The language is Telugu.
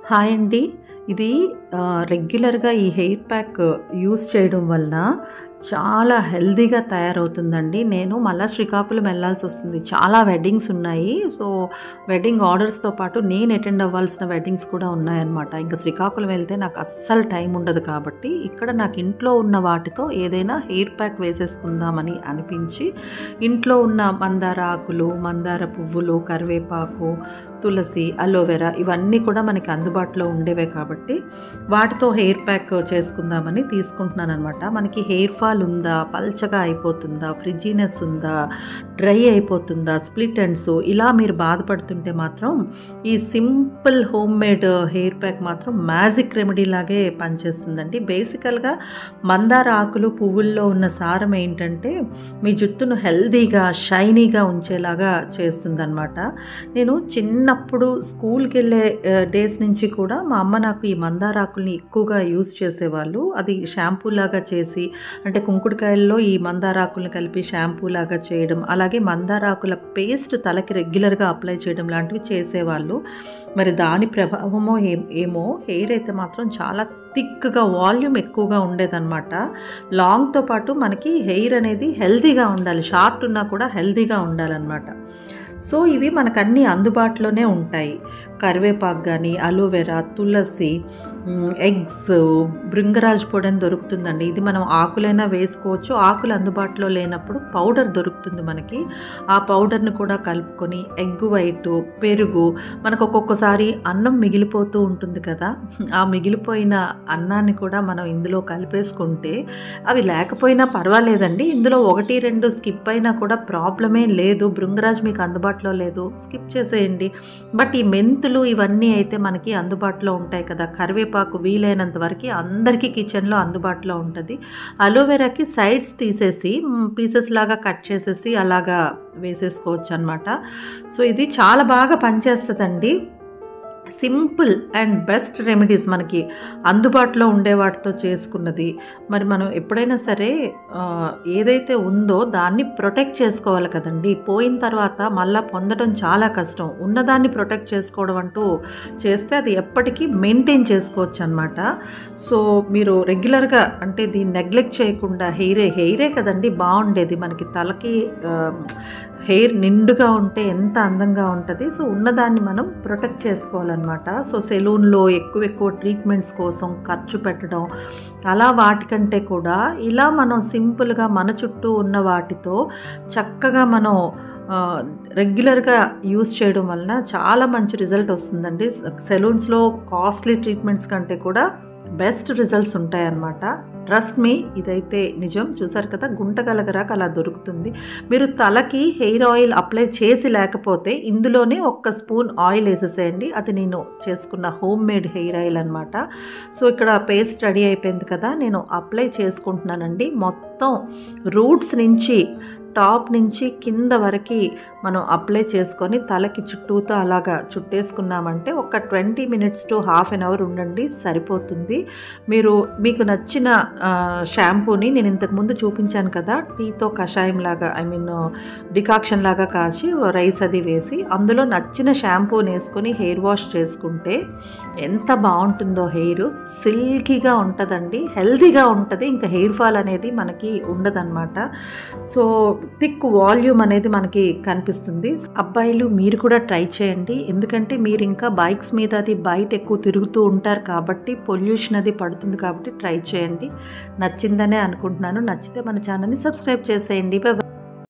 హాయ్ అండి. ఇది రెగ్యులర్‌గా ఈ హెయిర్ ప్యాక్ యూజ్ చేయడం వలన చాలా హెల్తీగా తయారవుతుందండి. నేను మళ్ళా శ్రీకాకుళం వెళ్ళాల్సొస్తుంది. చాలా వెడ్డింగ్స్ ఉన్నాయి. సో, వెడ్డింగ్ ఆర్డర్స్‌తో పాటు నేను అటెండ్ అవ్వాల్సిన వెడ్డింగ్స్ కూడా ఉన్నాయన్నమాట. ఇంక శ్రీకాకుళం వెళ్తే నాకు అస్సలు టైం ఉండదు కాబట్టి, ఇక్కడ నాకు ఇంట్లో ఉన్న వాటితో ఏదైనా హెయిర్ ప్యాక్ వేసేసుకుందామని అనిపించి, ఇంట్లో ఉన్న మందార ఆకులు, మందార పువ్వులు, కరివేపాకు, తులసి, అలోవెరా ఇవన్నీ కూడా మనకి అందుబాటులో ఉండేవే కాబట్టి వాటితో హెయిర్ ప్యాక్ చేసుకుందామని తీసుకుంటున్నానమాట. మనకి హెయిర్ ఫాల్ ఉందా, పల్చగా అయిపోతుందా, ఫ్రిడ్జీనెస్ ఉందా, డ్రై అయిపోతుందా, స్ప్లిట్ ఎండ్స్ ఇలా మీరు బాధపడుతుంటే మాత్రం ఈ simple home made hair pack మాత్రం మ్యాజిక్ రెమెడీ లాగే పనిచేస్తుందండి. బేసికల్గా మందార ఆకులు పువ్వుల్లో ఉన్న సారం ఏంటంటే మీ జుట్టును హెల్దీగా షైనీగా ఉంచేలాగా చేస్తుందన్నమాట. నేను చిన్నప్పుడు స్కూల్కి వెళ్ళే డేస్ నుంచి కూడా మా అమ్మ నాకు ఈ మందార ఆకుల్ని ఎక్కువగా యూజ్ చేసేవాళ్ళు. అది షాంపూ లాగా చేసి, అంటే కుంకుడుకాయల్లో ఈ మందార ఆకుల్ని కలిపి షాంపూ లాగా చేయడం, అలాగే మందార ఆకుల పేస్ట్ తలకి రెగ్యులర్గా అప్లై చేయడం లాంటివి చేసేవాళ్ళు. మరి దాని ప్రభావమో ఏమో హెయిర్ అయితే మాత్రం చాలా థిక్గా వాల్యూమ్ ఎక్కువగా ఉండేదన్నమాట. లాంగ్తో పాటు మనకి హెయిర్ అనేది హెల్తీగా ఉండాలి, షార్ట్ ఉన్నా కూడా హెల్తీగా ఉండాలన్నమాట. సో ఇవి మనకు అన్నీ అందుబాటులోనే ఉంటాయి. కరివేపాకు కానీ, అలోవెరా, తులసి, ఎగ్స్, భృంగరాజ్ పొడి అని దొరుకుతుందండి. ఇది మనం ఆకులైనా వేసుకోవచ్చు. ఆకులు అందుబాటులో లేనప్పుడు పౌడర్ దొరుకుతుంది మనకి. ఆ పౌడర్ని కూడా కలుపుకొని ఎగ్ వైటు, పెరుగు, మనకు ఒక్కొక్కసారి అన్నం మిగిలిపోతూ ఉంటుంది కదా, ఆ మిగిలిపోయిన అన్నాన్ని కూడా మనం ఇందులో కలిపేసుకుంటే అవి లేకపోయినా పర్వాలేదండి. ఇందులో 1-2 స్కిప్ అయినా కూడా ప్రాబ్లమే లేదు. భృంగరాజ్ మీకు అందుబాటులో లేదు, స్కిప్ చేసేయండి. బట్ ఈ మెంతులు ఇవన్నీ అయితే మనకి అందుబాటులో ఉంటాయి కదా. కరివేపాకు వీలైనంత వరకు అందరికీ కిచెన్లో అందుబాటులో ఉంటుంది. అలోవెరాకి సైడ్స్ తీసేసి పీసెస్ లాగా కట్ చేసేసి అలాగా వేసేసుకోవచ్చు అనమాట. సో ఇది చాలా బాగా పనిచేస్తుందండి. సింపుల్ అండ్ బెస్ట్ రెమెడీస్ మనకి అందుబాటులో ఉండే వాటితో చేసుకున్నది. మరి మనం ఎప్పుడైనా సరే ఏదైతే ఉందో దాన్ని ప్రొటెక్ట్ చేసుకోవాలి కదండి. పోయిన తర్వాత మళ్ళీ పొందడం చాలా కష్టం. ఉన్నదాన్ని ప్రొటెక్ట్ చేసుకోవడం అంటూ చేస్తే అది ఎప్పటికీ మెయింటైన్ చేసుకోవచ్చు అనమాట. సో మీరు రెగ్యులర్గా అంటే దీన్ని నెగ్లెక్ట్ చేయకుండా హెయిరే కదండి బాగుండేది. మనకి తలకి హెయిర్ నిండుగా ఉంటే ఎంత అందంగా ఉంటుంది. సో ఉన్నదాన్ని మనం ప్రొటెక్ట్ చేసుకోవాలన్నమాట. సో సెలూన్లో ఎక్కువ ట్రీట్మెంట్స్ కోసం ఖర్చు పెట్టడం అలా వాటికంటే కూడా ఇలా మనం సింపుల్గా మన చుట్టూ ఉన్న వాటితో చక్కగా మనం రెగ్యులర్గా యూజ్ చేయడం వలన చాలా మంచి రిజల్ట్ వస్తుందండి. సెలూన్స్లో కాస్ట్లీ ట్రీట్మెంట్స్ కంటే కూడా బెస్ట్ రిజల్ట్స్ ఉంటాయన్నమాట. ట్రస్ట్ మీ, ఇదైతే నిజం. చూసారు కదా, గుంటగలగరాక అలా దొరుకుతుంది. మీరు తలకి హెయిర్ ఆయిల్ అప్లై చేసి లేకపోతే ఇందులోనే 1 స్పూన్ ఆయిల్ వేసేసేయండి. అది నేను చేసుకున్న హోమ్ మేడ్ హెయిర్ ఆయిల్ అనమాట. సో ఇక్కడ పేస్ట్ రెడీ అయిపోయింది కదా, నేను అప్లై చేసుకుంటున్నానండి. మొత్తం రూట్స్ నుంచి టాప్ నుంచి కింద వరకు మనం అప్లై చేసుకొని తలకి చుట్టూతో అలాగా చుట్టేసుకున్నామంటే ఒక 20 minutes to half an hour ఉండండి, సరిపోతుంది. మీకు నచ్చిన షాంపూని నేను ఇంతకుముందు చూపించాను కదా, టీతో కషాయం లాగా డికాక్షన్ లాగా కాచి రైస్ అది వేసి అందులో నచ్చిన షాంపూని వేసుకొని హెయిర్ వాష్ చేసుకుంటే ఎంత బాగుంటుందో. హెయిర్ సిల్కీగా ఉంటుందండి, హెల్తీగా ఉంటుంది. ఇంకా హెయిర్ ఫాల్ అనేది మనకి ఉండదన్నమాట. సో థిక్ వాల్యూమ్ అనేది మనకి కనిపిస్తుంది. అబ్బాయిలు మీరు కూడా ట్రై చేయండి. ఎందుకంటే మీరు ఇంకా బైక్స్ మీద అది బయట ఎక్కువ తిరుగుతూ ఉంటారు కాబట్టి పొల్యూషన్ అది పడుతుంది కాబట్టి ట్రై చేయండి. నచ్చిందనే అనుకుంటున్నాను. నచ్చితే మన ఛానల్ని సబ్స్క్రైబ్ చేసేయండి. బాయ్.